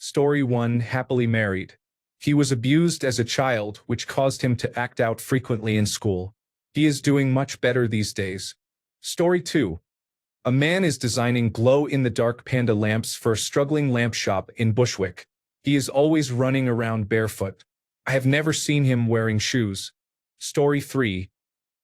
Story 1. Happily married. He was abused as a child, which caused him to act out frequently in school. He is doing much better these days. Story 2. A man is designing glow-in-the-dark panda lamps for a struggling lamp shop in Bushwick. He is always running around barefoot. I have never seen him wearing shoes. Story 3.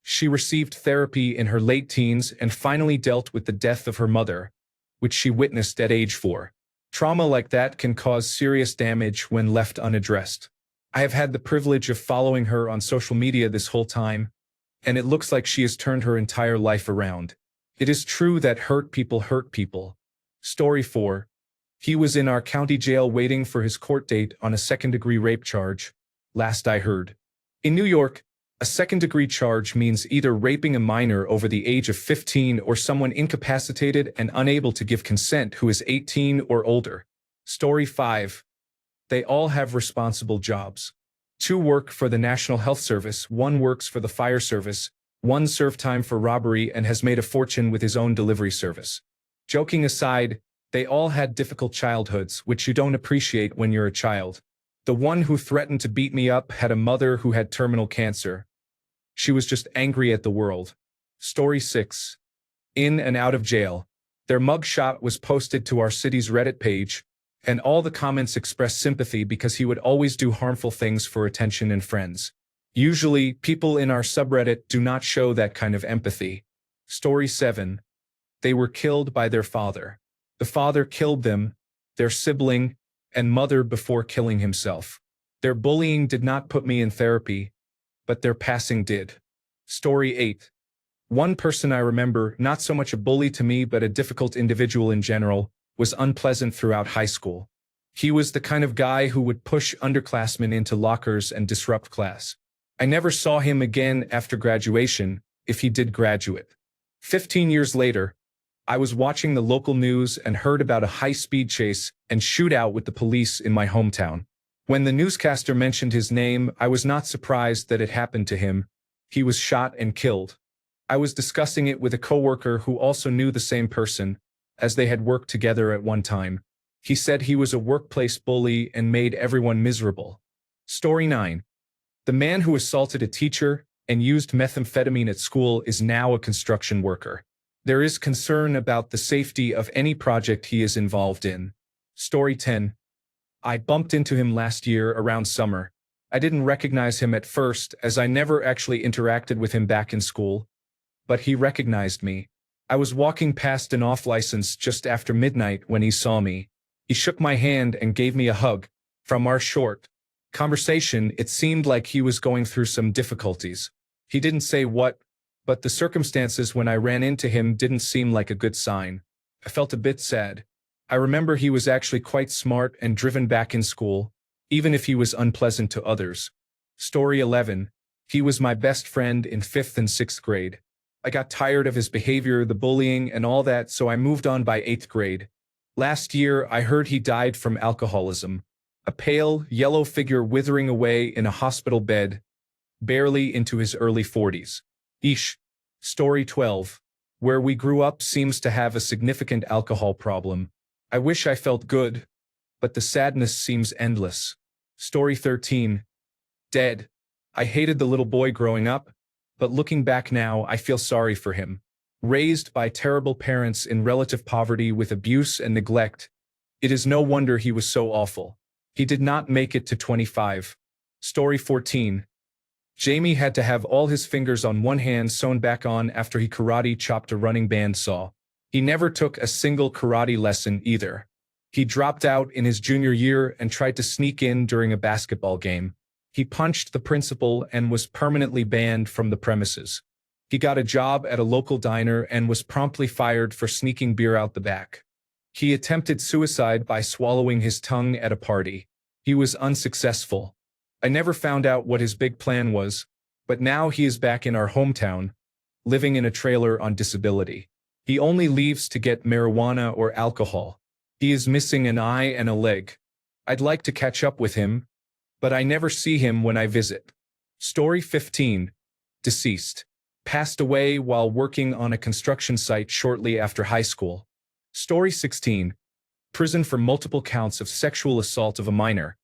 She received therapy in her late teens and finally dealt with the death of her mother, which she witnessed at age 4. Trauma like that can cause serious damage when left unaddressed. I have had the privilege of following her on social media this whole time, and it looks like she has turned her entire life around. It is true that hurt people hurt people. Story 4. He was in our county jail waiting for his court date on a second-degree rape charge, last I heard. In New York, a second-degree charge means either raping a minor over the age of 15 or someone incapacitated and unable to give consent who is 18 or older. Story 5. They all have responsible jobs. 2 work for the National Health Service, 1 works for the fire service, 1 served time for robbery and has made a fortune with his own delivery service. Joking aside, they all had difficult childhoods, which you don't appreciate when you're a child. The one who threatened to beat me up had a mother who had terminal cancer. She was just angry at the world. Story 6. In and out of jail. Their mugshot was posted to our city's Reddit page, and all the comments expressed sympathy because he would always do harmful things for attention and friends. Usually, people in our subreddit do not show that kind of empathy. Story 7. They were killed by their father. The father killed them, their sibling, and mother before killing himself. Their bullying did not put me in therapy, but their passing did. Story 8. One person I remember, not so much a bully to me but a difficult individual in general, was unpleasant throughout high school. He was the kind of guy who would push underclassmen into lockers and disrupt class. I never saw him again after graduation, if he did graduate. 15 years later, I was watching the local news and heard about a high-speed chase and shootout with the police in my hometown. When the newscaster mentioned his name, I was not surprised that it happened to him. He was shot and killed. I was discussing it with a coworker who also knew the same person, as they had worked together at one time. He said he was a workplace bully and made everyone miserable. Story 9. The man who assaulted a teacher and used methamphetamine at school is now a construction worker. There is concern about the safety of any project he is involved in. Story 10. I bumped into him last year around summer. I didn't recognize him at first as I never actually interacted with him back in school, but he recognized me. I was walking past an off-license just after midnight when he saw me. He shook my hand and gave me a hug. From our short conversation, it seemed like he was going through some difficulties. He didn't say what, but the circumstances when I ran into him didn't seem like a good sign. I felt a bit sad. I remember he was actually quite smart and driven back in school, even if he was unpleasant to others. Story 11. He was my best friend in 5th and 6th grade. I got tired of his behavior, the bullying, and all that, so I moved on by 8th grade. Last year, I heard he died from alcoholism. A pale, yellow figure withering away in a hospital bed, barely into his early 40s. Eesh. Story 12. Where we grew up seems to have a significant alcohol problem. I wish I felt good, but the sadness seems endless. Story 13. Dead. I hated the little boy growing up, but looking back now, I feel sorry for him. Raised by terrible parents in relative poverty with abuse and neglect, it is no wonder he was so awful. He did not make it to 25. Story 14. Jamie had to have all his fingers on one hand sewn back on after he karate chopped a running bandsaw. He never took a single karate lesson either. He dropped out in his junior year and tried to sneak in during a basketball game. He punched the principal and was permanently banned from the premises. He got a job at a local diner and was promptly fired for sneaking beer out the back. He attempted suicide by swallowing his tongue at a party. He was unsuccessful. I never found out what his big plan was, but now he is back in our hometown, living in a trailer on disability. He only leaves to get marijuana or alcohol. He is missing an eye and a leg. I'd like to catch up with him, but I never see him when I visit. Story 15. Deceased. Passed away while working on a construction site shortly after high school. Story 16. prison for multiple counts of sexual assault of a minor,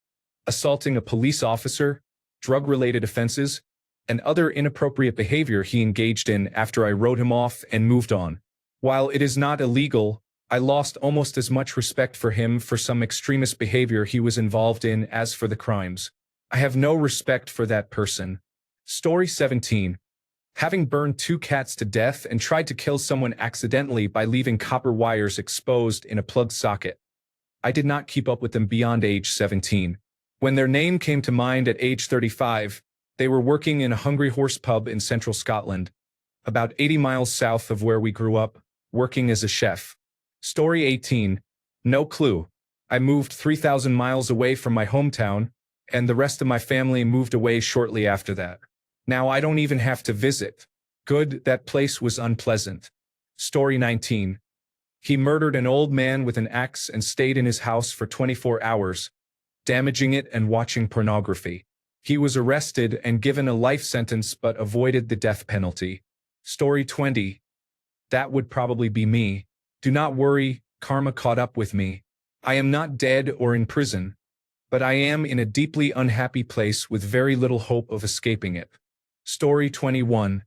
assaulting a police officer, drug-related offenses, and other inappropriate behavior he engaged in after I wrote him off and moved on. While it is not illegal, I lost almost as much respect for him for some extremist behavior he was involved in as for the crimes. I have no respect for that person. Story 17. Having burned 2 cats to death and tried to kill someone accidentally by leaving copper wires exposed in a plug socket. I did not keep up with them beyond age 17. When their name came to mind at age 35, they were working in a Hungry Horse pub in central Scotland, about 80 miles south of where we grew up, working as a chef. Story 18. No clue. I moved 3,000 miles away from my hometown, and the rest of my family moved away shortly after that. Now I don't even have to visit. Good, that place was unpleasant. Story 19. He murdered an old man with an axe and stayed in his house for 24 hours, damaging it and watching pornography. He was arrested and given a life sentence but avoided the death penalty. Story 20. That would probably be me. Do not worry, karma caught up with me. I am not dead or in prison, but I am in a deeply unhappy place with very little hope of escaping it. Story 21.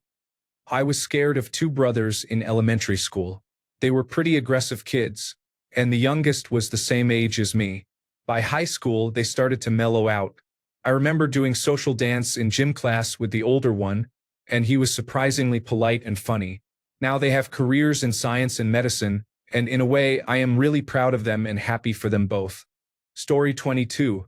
I was scared of 2 brothers in elementary school. They were pretty aggressive kids, and the youngest was the same age as me. By high school, they started to mellow out. I remember doing social dance in gym class with the older one, and he was surprisingly polite and funny. Now they have careers in science and medicine, and in a way, I am really proud of them and happy for them both. Story 22.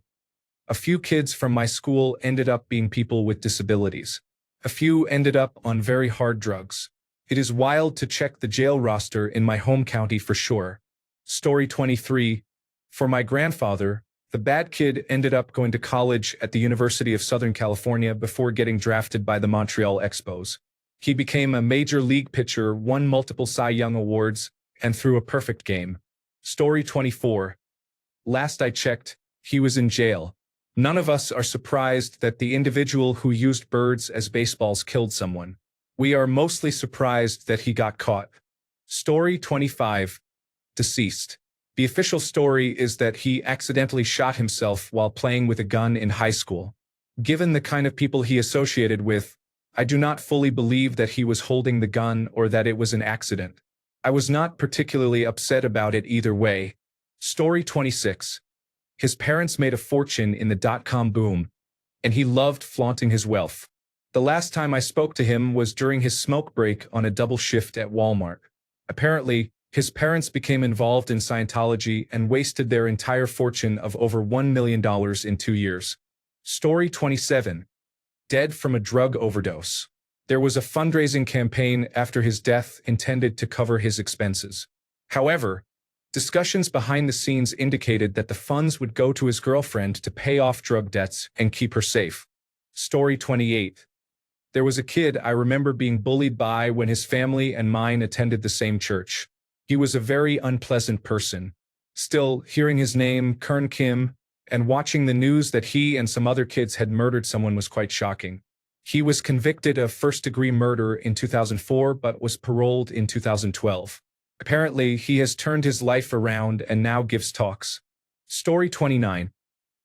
A few kids from my school ended up being people with disabilities. A few ended up on very hard drugs. It is wild to check the jail roster in my home county for sure. Story 23. For my grandfather, the bad kid ended up going to college at the University of Southern California before getting drafted by the Montreal Expos. He became a major league pitcher, won multiple Cy Young awards, and threw a perfect game. Story 24. Last I checked, he was in jail. None of us are surprised that the individual who used birds as baseballs killed someone. We are mostly surprised that he got caught. Story 25. Deceased. The official story is that he accidentally shot himself while playing with a gun in high school. Given the kind of people he associated with, I do not fully believe that he was holding the gun or that it was an accident. I was not particularly upset about it either way. Story 26. His parents made a fortune in the dot-com boom, and he loved flaunting his wealth. The last time I spoke to him was during his smoke break on a double shift at Walmart. Apparently, his parents became involved in Scientology and wasted their entire fortune of over $1 million in 2 years. Story 27. Dead from a drug overdose. There was a fundraising campaign after his death intended to cover his expenses. However, discussions behind the scenes indicated that the funds would go to his girlfriend to pay off drug debts and keep her safe. Story 28. There was a kid I remember being bullied by when his family and mine attended the same church. He was a very unpleasant person. Still, hearing his name, Kern Kim, and watching the news that he and some other kids had murdered someone was quite shocking. He was convicted of first-degree murder in 2004 but was paroled in 2012. Apparently, he has turned his life around and now gives talks. Story 29.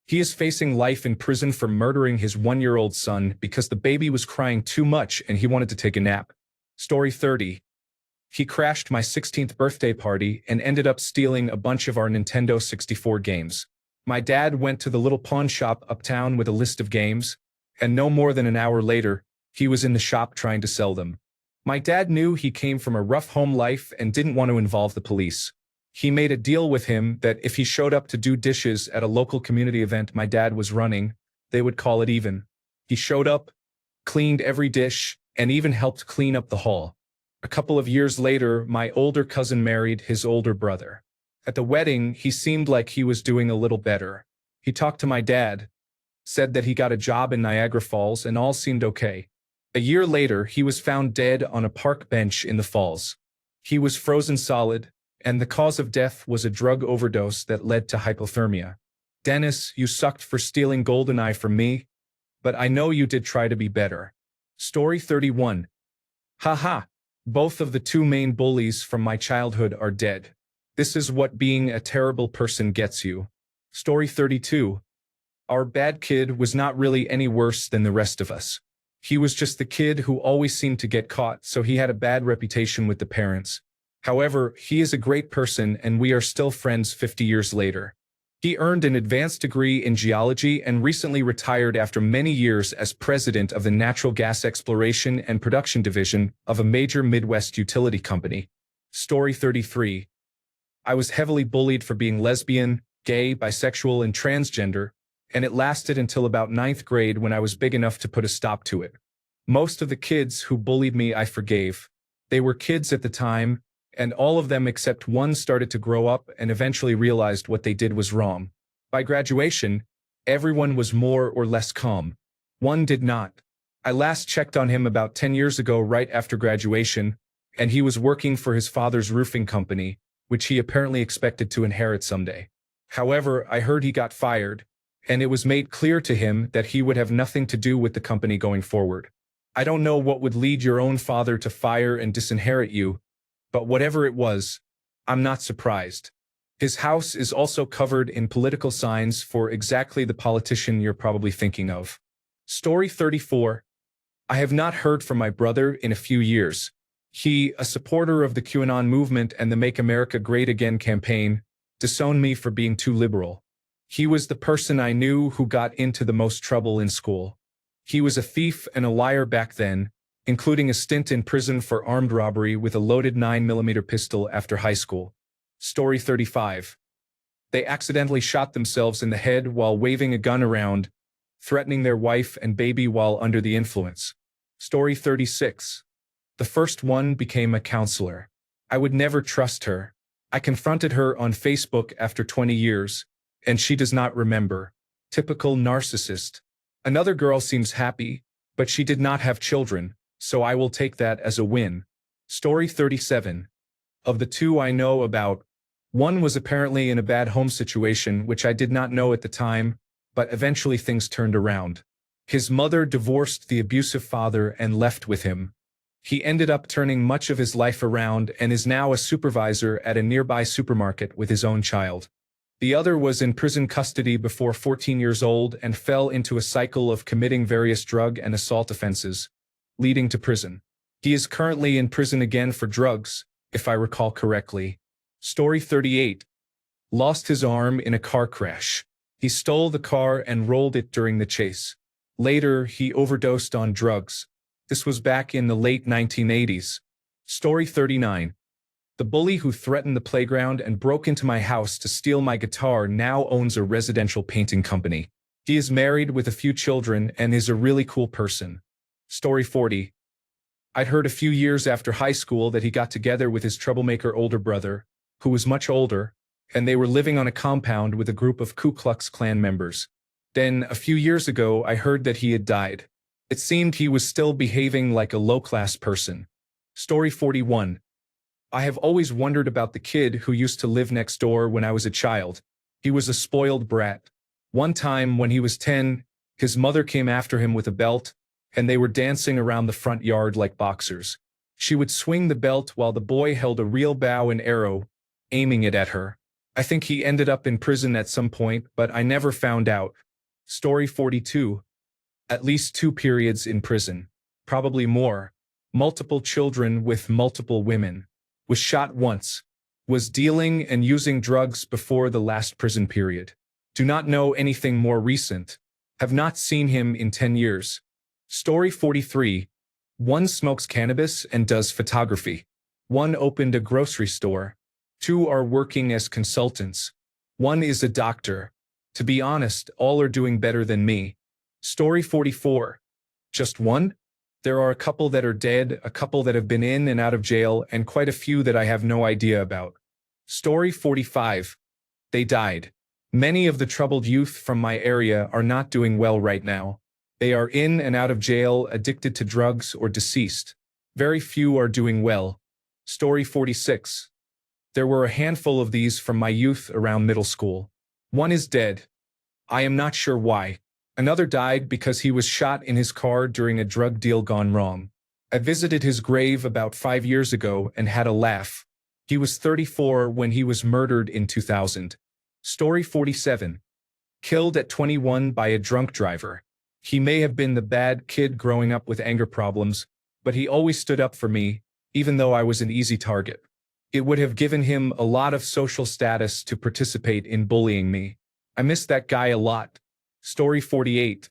He is facing life in prison for murdering his 1-year-old son because the baby was crying too much and he wanted to take a nap. Story 30. He crashed my 16th birthday party and ended up stealing a bunch of our Nintendo 64 games. My dad went to the little pawn shop uptown with a list of games, and no more than an hour later, he was in the shop trying to sell them. My dad knew he came from a rough home life and didn't want to involve the police. He made a deal with him that if he showed up to do dishes at a local community event my dad was running, they would call it even. He showed up, cleaned every dish, and even helped clean up the hall. A couple of years later, my older cousin married his older brother. At the wedding, he seemed like he was doing a little better. He talked to my dad, said that he got a job in Niagara Falls, and all seemed okay. A year later, he was found dead on a park bench in the falls. He was frozen solid, and the cause of death was a drug overdose that led to hypothermia. Dennis, you sucked for stealing GoldenEye from me, but I know you did try to be better. Story 31. Haha. Both of the 2 main bullies from my childhood are dead. This is what being a terrible person gets you. Story 32. Our bad kid was not really any worse than the rest of us. He was just the kid who always seemed to get caught, so he had a bad reputation with the parents. However, he is a great person and we are still friends 50 years later. He earned an advanced degree in geology and recently retired after many years as president of the natural gas exploration and production division of a major Midwest utility company. Story 33. I was heavily bullied for being lesbian, gay, bisexual, and transgender, and it lasted until about 9th grade when I was big enough to put a stop to it. Most of the kids who bullied me I forgave. They were kids at the time, and all of them except one started to grow up and eventually realized what they did was wrong. By graduation, everyone was more or less calm. One did not. I last checked on him about 10 years ago right after graduation, and he was working for his father's roofing company, which he apparently expected to inherit someday. However, I heard he got fired, and it was made clear to him that he would have nothing to do with the company going forward. I don't know what would lead your own father to fire and disinherit you, but whatever it was, I'm not surprised. His house is also covered in political signs for exactly the politician you're probably thinking of. Story 34. I have not heard from my brother in a few years. He, a supporter of the QAnon movement and the Make America Great Again campaign, disowned me for being too liberal. He was the person I knew who got into the most trouble in school. He was a thief and a liar back then, including a stint in prison for armed robbery with a loaded 9mm pistol after high school. Story 35. They accidentally shot themselves in the head while waving a gun around, threatening their wife and baby while under the influence. Story 36. The first one became a counselor. I would never trust her. I confronted her on Facebook after 20 years, and she does not remember. Typical narcissist. Another girl seems happy, but she did not have children, so I will take that as a win. Story 37. Of the two I know about, one was apparently in a bad home situation which I did not know at the time, but eventually things turned around. His mother divorced the abusive father and left with him. He ended up turning much of his life around and is now a supervisor at a nearby supermarket with his own child. The other was in prison custody before 14 years old and fell into a cycle of committing various drug and assault offenses, leading to prison. He is currently in prison again for drugs, if I recall correctly. Story 38. Lost his arm in a car crash. He stole the car and rolled it during the chase. Later, he overdosed on drugs. This was back in the late 1980s. Story 39. The bully who threatened the playground and broke into my house to steal my guitar now owns a residential painting company. He is married with a few children and is a really cool person. Story 40. I'd heard a few years after high school that he got together with his troublemaker older brother, who was much older, and they were living on a compound with a group of Ku Klux Klan members. Then, a few years ago, I heard that he had died. It seemed he was still behaving like a low-class person. Story 41. I have always wondered about the kid who used to live next door when I was a child. He was a spoiled brat. One time, when he was 10, his mother came after him with a belt, and they were dancing around the front yard like boxers. She would swing the belt while the boy held a real bow and arrow, aiming it at her. I think he ended up in prison at some point, but I never found out. Story 42. At least 2 periods in prison. Probably more. Multiple children with multiple women. Was shot once. Was dealing and using drugs before the last prison period. Do not know anything more recent. Have not seen him in 10 years. Story 43. One smokes cannabis and does photography. One opened a grocery store. 2 are working as consultants. 1 is a doctor. To be honest, all are doing better than me. Story 44. Just 1? There are a couple that are dead, a couple that have been in and out of jail, and quite a few that I have no idea about. Story 45. They died. Many of the troubled youth from my area are not doing well right now. They are in and out of jail, addicted to drugs, or deceased. Very few are doing well. Story 46. There were a handful of these from my youth around middle school. 1 is dead. I am not sure why. Another died because he was shot in his car during a drug deal gone wrong. I visited his grave about 5 years ago and had a laugh. He was 34 when he was murdered in 2000. Story 47. Killed at 21 by a drunk driver. He may have been the bad kid growing up with anger problems, but he always stood up for me, even though I was an easy target. It would have given him a lot of social status to participate in bullying me. I miss that guy a lot. Story 48.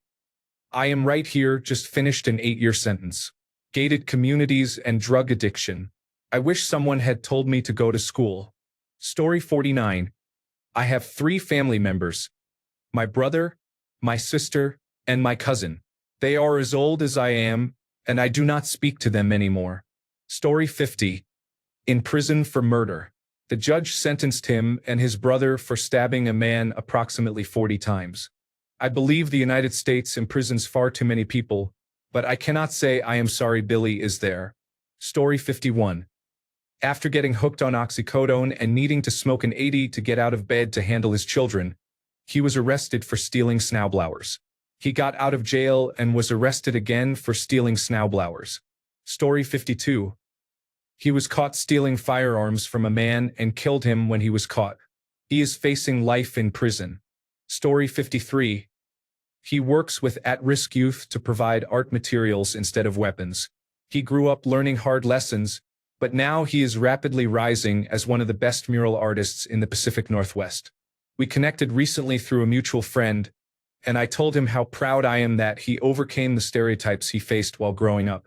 I am right here, just finished an 8-year sentence. Gated communities and drug addiction. I wish someone had told me to go to school. Story 49. I have 3 family members. My brother, my sister, and my cousin. They are as old as I am, and I do not speak to them anymore. Story 50. In prison for murder. The judge sentenced him and his brother for stabbing a man approximately 40 times. I believe the United States imprisons far too many people, but I cannot say I am sorry Billy is there. Story 51. After getting hooked on oxycodone and needing to smoke an 80 to get out of bed to handle his children, he was arrested for stealing snowblowers. He got out of jail and was arrested again for stealing snowblowers. Story 52. He was caught stealing firearms from a man and killed him when he was caught. He is facing life in prison. Story 53. He works with at-risk youth to provide art materials instead of weapons. He grew up learning hard lessons, but now he is rapidly rising as one of the best mural artists in the Pacific Northwest. We connected recently through a mutual friend, and I told him how proud I am that he overcame the stereotypes he faced while growing up.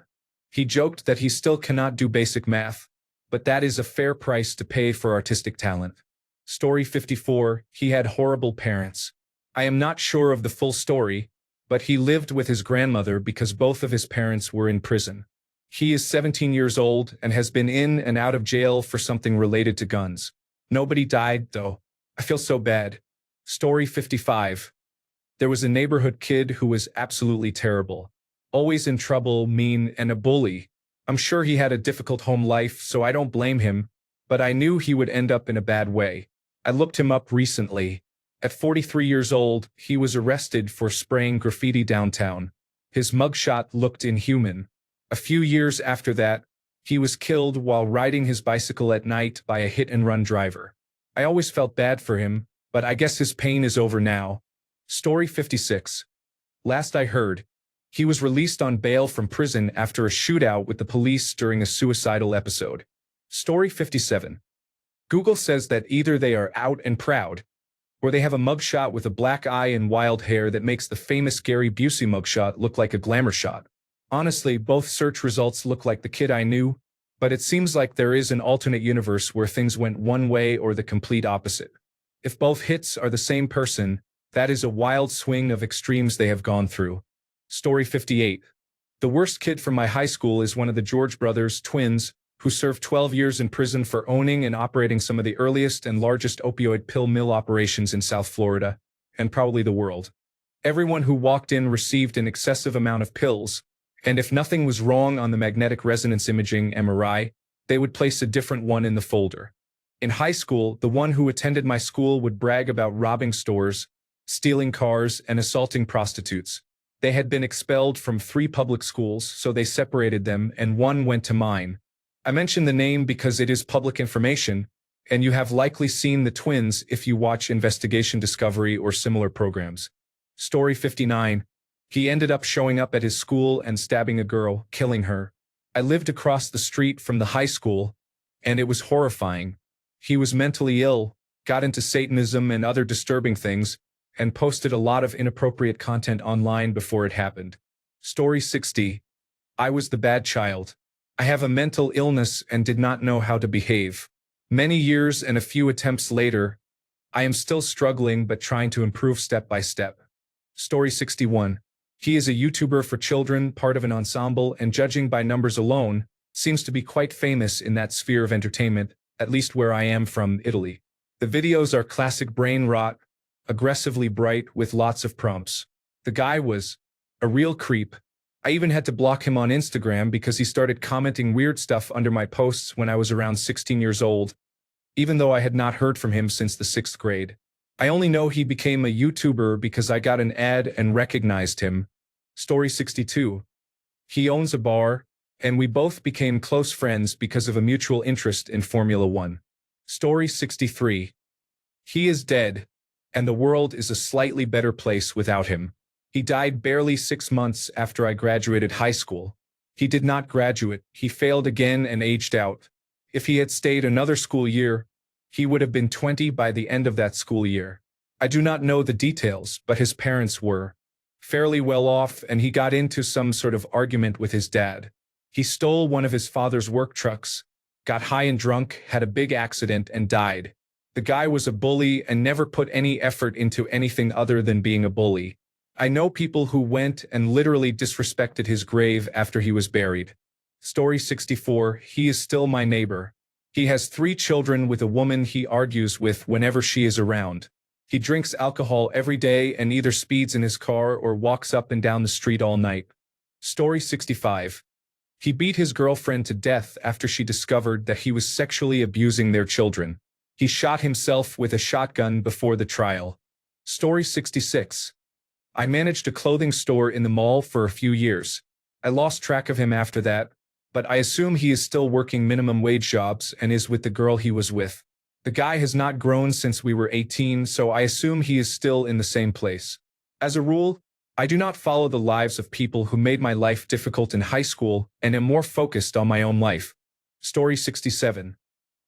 He joked that he still cannot do basic math, but that is a fair price to pay for artistic talent. Story 54. He had horrible parents. I am not sure of the full story, but he lived with his grandmother because both of his parents were in prison. He is 17 years old and has been in and out of jail for something related to guns. Nobody died, though. I feel so bad. Story 55. There was a neighborhood kid who was absolutely terrible. Always in trouble, mean, and a bully. I'm sure he had a difficult home life, so I don't blame him, but I knew he would end up in a bad way. I looked him up recently. At 43 years old, he was arrested for spraying graffiti downtown. His mugshot looked inhuman. A few years after that, he was killed while riding his bicycle at night by a hit-and-run driver. I always felt bad for him, but I guess his pain is over now. Story 56. Last I heard, he was released on bail from prison after a shootout with the police during a suicidal episode. Story 57. Google says that either they are out and proud, or they have a mugshot with a black eye and wild hair that makes the famous Gary Busey mugshot look like a glamour shot. Honestly, both search results look like the kid I knew, but it seems like there is an alternate universe where things went one way or the complete opposite. If both hits are the same person, that is a wild swing of extremes they have gone through. Story 58. The worst kid from my high school is one of the George brothers, twins, who served 12 years in prison for owning and operating some of the earliest and largest opioid pill mill operations in South Florida, and probably the world. Everyone who walked in received an excessive amount of pills, and if nothing was wrong on the magnetic resonance imaging (MRI), they would place a different one in the folder. In high school, the one who attended my school would brag about robbing stores, stealing cars, and assaulting prostitutes. They had been expelled from 3 public schools, so they separated them, and one went to mine. I mention the name because it is public information, and you have likely seen the twins if you watch Investigation Discovery or similar programs. Story 59. He ended up showing up at his school and stabbing a girl, killing her. I lived across the street from the high school, and it was horrifying. He was mentally ill, got into Satanism and other disturbing things, and posted a lot of inappropriate content online before it happened. Story 60. I was the bad child. I have a mental illness and did not know how to behave. Many years and a few attempts later, I am still struggling but trying to improve step by step. Story 61. He is a YouTuber for children, part of an ensemble, and judging by numbers alone, seems to be quite famous in that sphere of entertainment, at least where I am from, Italy. The videos are classic brain rot, aggressively bright with lots of prompts. The guy was a real creep. I even had to block him on Instagram because he started commenting weird stuff under my posts when I was around 16 years old, even though I had not heard from him since the 6th grade. I only know he became a YouTuber because I got an ad and recognized him. Story 62. He owns a bar, and we both became close friends because of a mutual interest in Formula One. Story 63. He is dead, and the world is a slightly better place without him. He died barely 6 months after I graduated high school. He did not graduate, he failed again and aged out. If he had stayed another school year, he would have been 20 by the end of that school year. I do not know the details, but his parents were fairly well off, and he got into some sort of argument with his dad. He stole one of his father's work trucks, got high and drunk, had a big accident, and died. The guy was a bully and never put any effort into anything other than being a bully. I know people who went and literally disrespected his grave after he was buried. Story 64. He is still my neighbor. He has 3 children with a woman he argues with whenever she is around. He drinks alcohol every day and either speeds in his car or walks up and down the street all night. Story 65. He beat his girlfriend to death after she discovered that he was sexually abusing their children. He shot himself with a shotgun before the trial. Story 66. I managed a clothing store in the mall for a few years. I lost track of him after that, but I assume he is still working minimum wage jobs and is with the girl he was with. The guy has not grown since we were 18, so I assume he is still in the same place. As a rule, I do not follow the lives of people who made my life difficult in high school and am more focused on my own life. Story 67.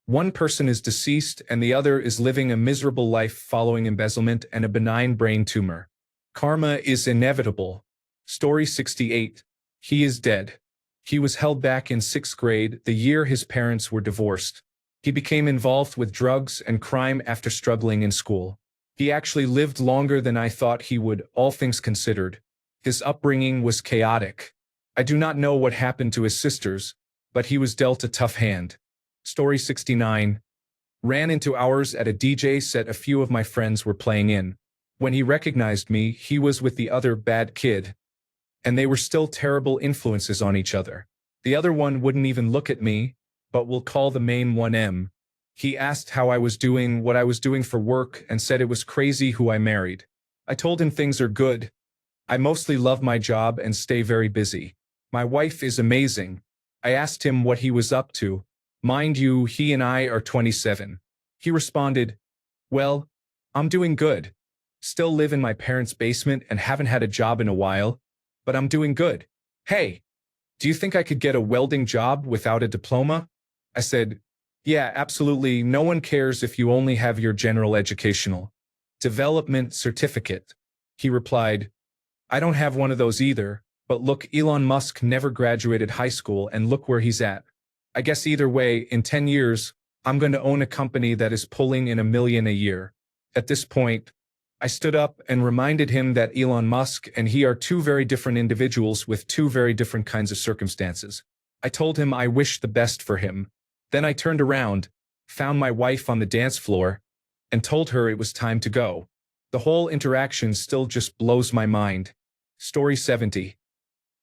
One person is deceased and the other is living a miserable life following embezzlement and a benign brain tumor. Karma is inevitable. Story 68. He is dead. He was held back in 6th grade, the year his parents were divorced. He became involved with drugs and crime after struggling in school. He actually lived longer than I thought he would, all things considered. His upbringing was chaotic. I do not know what happened to his sisters, but he was dealt a tough hand. Story 69. Ran into ours at a DJ set a few of my friends were playing in. When he recognized me, he was with the other bad kid, and they were still terrible influences on each other. The other one wouldn't even look at me, but we'll call the main one M. He asked how I was doing, what I was doing for work, and said it was crazy who I married. I told him things are good. I mostly love my job and stay very busy. My wife is amazing. I asked him what he was up to. Mind you, he and I are 27. He responded, "Well, I'm doing good. Still live in my parents' basement and haven't had a job in a while, but I'm doing good. Hey, do you think I could get a welding job without a diploma?" I said, "Yeah, absolutely. No one cares if you only have your general educational development certificate." He replied, "I don't have one of those either, but look, Elon Musk never graduated high school and look where he's at. I guess either way, in 10 years, I'm going to own a company that is pulling in $1 million a year." At this point, I stood up and reminded him that Elon Musk and he are 2 very different individuals with 2 very different kinds of circumstances. I told him I wished the best for him. Then I turned around, found my wife on the dance floor, and told her it was time to go. The whole interaction still just blows my mind. Story 70.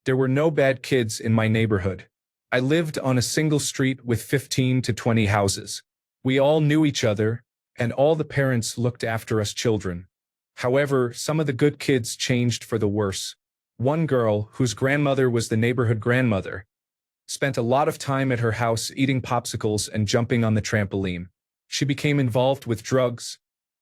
There were no bad kids in my neighborhood. I lived on a single street with 15 to 20 houses. We all knew each other, and all the parents looked after us children. However, some of the good kids changed for the worse. One girl, whose grandmother was the neighborhood grandmother, spent a lot of time at her house eating popsicles and jumping on the trampoline. She became involved with drugs,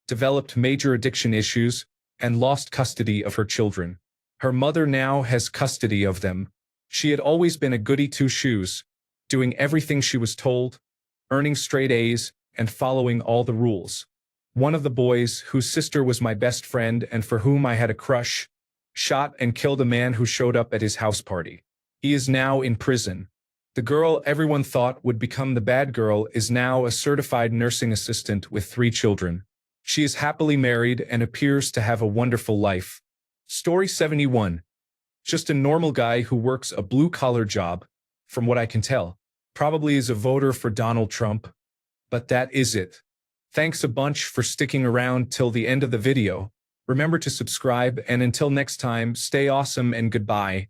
developed major addiction issues, and lost custody of her children. Her mother now has custody of them. She had always been a goody two-shoes, doing everything she was told, earning straight A's, and following all the rules. One of the boys, whose sister was my best friend and for whom I had a crush, shot and killed a man who showed up at his house party. He is now in prison. The girl everyone thought would become the bad girl is now a certified nursing assistant with 3 children. She is happily married and appears to have a wonderful life. Story 71. Just a normal guy who works a blue-collar job, from what I can tell. Probably is a voter for Donald Trump. But that is it. Thanks a bunch for sticking around till the end of the video. Remember to subscribe, and until next time, stay awesome and goodbye.